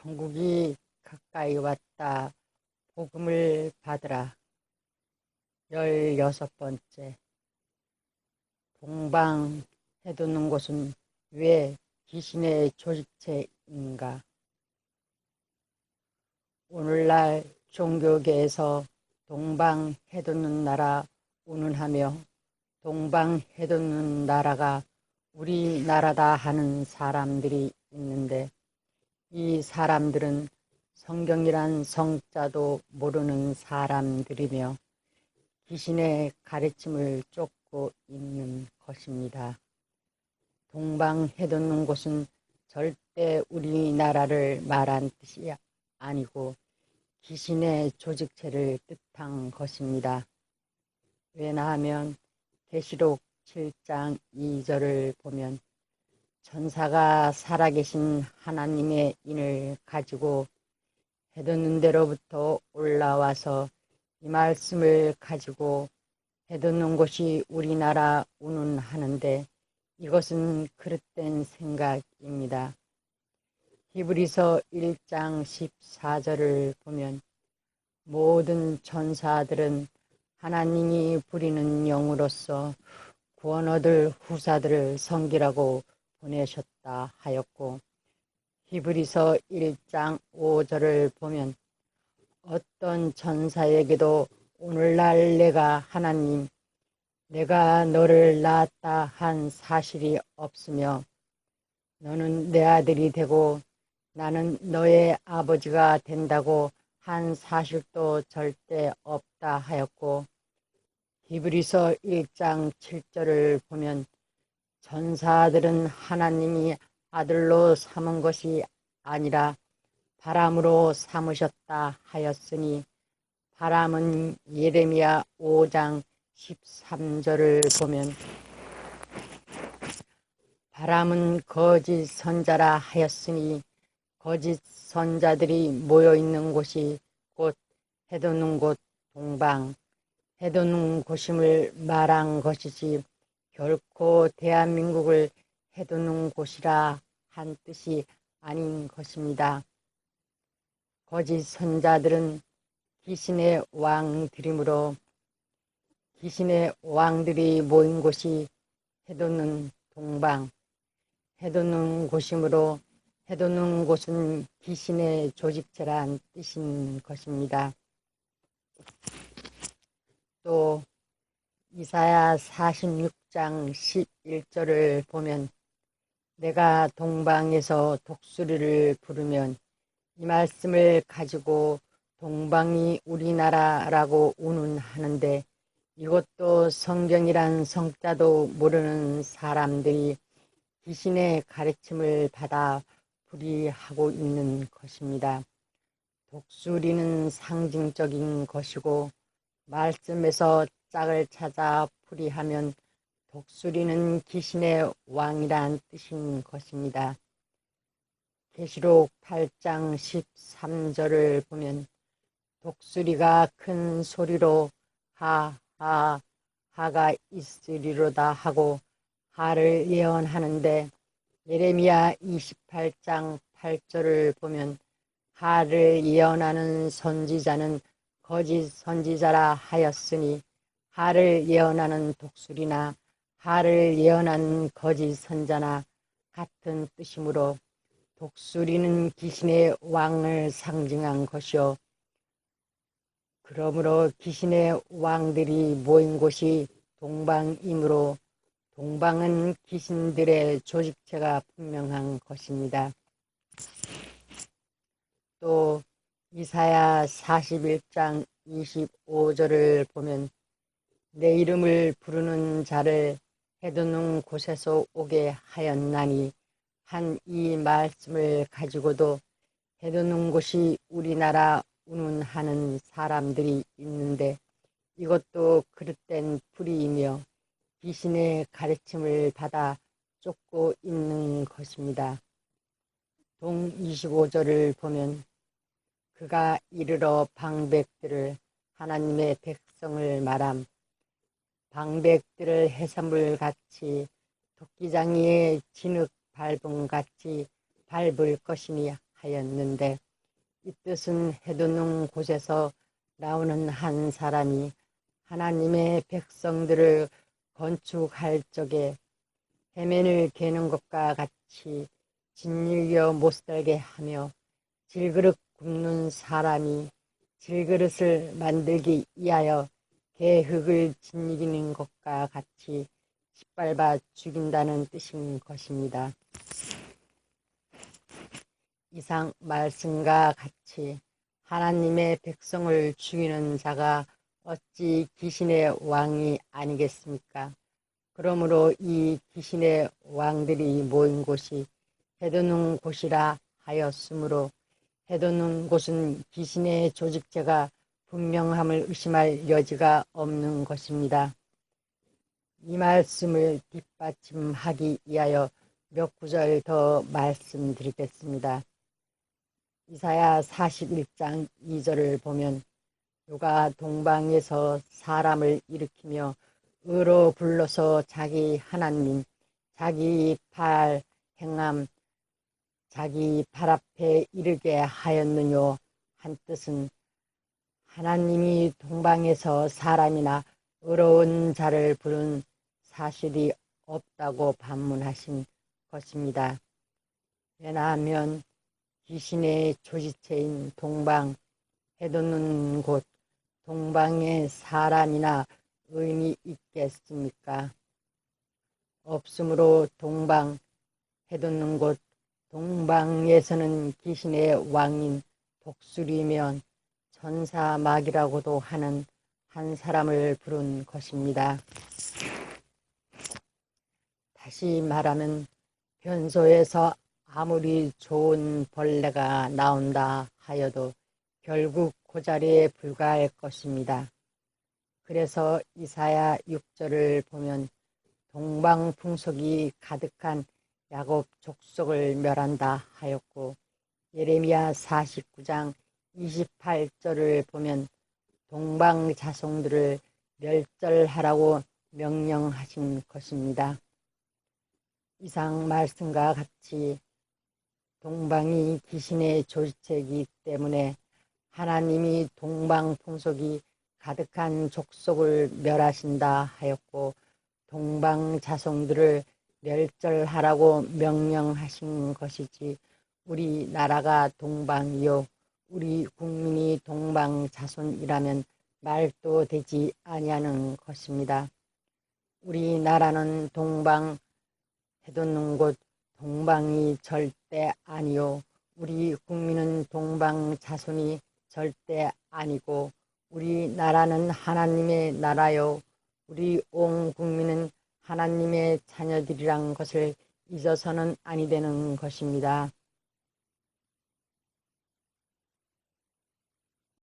천국이 가까이 왔다. 복음을 받으라. 16번째. 동방 해돋는 곳은 왜 귀신의 조직체인가? 오늘날 종교계에서 동방 해돋는 나라 운운하며 동방 해돋는 나라가 우리나라다 하는 사람들이 있는데, 이 사람들은 성경이란 성자도 모르는 사람들이며 귀신의 가르침을 쫓고 있는 것입니다. 동방 해돋는 곳은 절대 우리나라를 말한 뜻이 아니고 귀신의 조직체를 뜻한 것입니다. 왜냐하면 계시록 7장 2절을 보면 천사가 살아계신 하나님의 인을 가지고 해돋는 데로부터 올라와서 이 말씀을 가지고 해돋는 곳이 우리나라 운운하는데, 이것은 그릇된 생각입니다. 히브리서 1장 14절을 보면 모든 천사들은 하나님이 부리는 영으로서 구원 얻을 후사들을 섬기라고 보내셨다 하였고, 히브리서 1장 5절을 보면 어떤 천사에게도 오늘날 내가 하나님, 내가 너를 낳았다 한 사실이 없으며 너는 내 아들이 되고 나는 너의 아버지가 된다고 한 사실도 절대 없다 하였고, 히브리서 1장 7절을 보면 천사들은 하나님이 아들로 삼은 것이 아니라 바람으로 삼으셨다 하였으니, 바람은 예레미야 5장 13절을 보면 바람은 거짓 선자라 하였으니, 거짓 선자들이 모여있는 곳이 곧 해돋는 곳 동방, 해돋는 곳임을 말한 것이지 결코 대한민국을 해돋는 곳이라 한 뜻이 아닌 것입니다. 거짓 선자들은 귀신의 왕들이므로 귀신의 왕들이 모인 곳이 해돋는 동방, 해돋는 곳이므로 해돋는 곳은 귀신의 조직체란 뜻인 것입니다. 또 이사야 46장 11절을 보면 내가 동방에서 독수리를 부르면, 이 말씀을 가지고 동방이 우리나라라고 운운하는데, 이것도 성경이란 성자도 모르는 사람들이 귀신의 가르침을 받아 풀이하고 있는 것입니다. 독수리는 상징적인 것이고 말씀에서 짝을 찾아 풀이하면 독수리는 귀신의 왕이란 뜻인 것입니다. 계시록 8장 13절을 보면 독수리가 큰 소리로 하하 하가 있으리로다 하고 하를 예언하는데, 예레미야 28장 8절을 보면 하를 예언하는 선지자는 거짓 선지자라 하였으니, 하를 예언하는 독수리나 하를 예언하는 거짓 선자나 같은 뜻이므로 독수리는 귀신의 왕을 상징한 것이요, 그러므로 귀신의 왕들이 모인 곳이 동방이므로 동방은 귀신들의 조직체가 분명한 것입니다. 또 이사야 41장 25절을 보면 내 이름을 부르는 자를 해돋는 곳에서 오게 하였나니 한 이 말씀을 가지고도 해돋는 곳이 우리나라 운운하는 사람들이 있는데, 이것도 그릇된 풀이이며 귀신의 가르침을 받아 쫓고 있는 것입니다. 동 25절을 보면 그가 이르러 방백들을 하나님의 백성을 말함, 방백들을 해산물같이 토끼장이의 진흙 밟음같이 밟을 것이니 하였는데 이 뜻은 해돋는 곳에서 나오는 한 사람이 하나님의 백성들을 건축할 적에 해면을 개는 것과 같이 짓일겨 못살게 하며 질그릇 굽는 사람이 질그릇을 만들기 위하여 개흙을 짓이기는 것과 같이 짓밟아 죽인다는 뜻인 것입니다. 이상 말씀과 같이 하나님의 백성을 죽이는 자가 어찌 귀신의 왕이 아니겠습니까? 그러므로 이 귀신의 왕들이 모인 곳이 해돋는 곳이라 하였으므로 해돋는 곳은 귀신의 조직제가 분명함을 의심할 여지가 없는 것입니다. 이 말씀을 뒷받침하기 위하여 몇 구절 더 말씀드리겠습니다. 이사야 41장 2절을 보면 누가 동방에서 사람을 일으키며 의로 불러서 자기 하나님 자기 발 행함 자기 발 앞에 이르게 하였느뇨 한 뜻은 하나님이 동방에서 사람이나 의로운 자를 부른 사실이 없다고 반문하신 것입니다. 왜냐하면 귀신의 조지체인 동방, 해돋는 곳, 동방에 사람이나 의인이 있겠습니까? 없으므로 동방, 해돋는 곳, 동방에서는 귀신의 왕인 독수리면 천사막이라고도 하는 한 사람을 부른 것입니다. 다시 말하면 변소에서 아무리 좋은 벌레가 나온다 하여도 결국 그 자리에 불과할 것입니다. 그래서 이사야 6절을 보면 동방풍속이 가득한 야곱 족속을 멸한다 하였고 예레미야 49장 28절을 보면 동방 자손들을 멸절하라고 명령하신 것입니다. 이상 말씀과 같이 동방이 귀신의 조직체이기 때문에 하나님이 동방 풍속이 가득한 족속을 멸하신다 하였고 동방 자손들을 멸절하라고 명령하신 것이지 우리나라가 동방이요 우리 국민이 동방 자손이라면 말도 되지 아니하는 것입니다. 우리나라는 동방 해돋는 곳 동방이 절대 아니요 우리 국민은 동방 자손이 절대 아니고 우리나라는 하나님의 나라요 우리 온 국민은 하나님의 자녀들이란 것을 잊어서는 아니 되는 것입니다.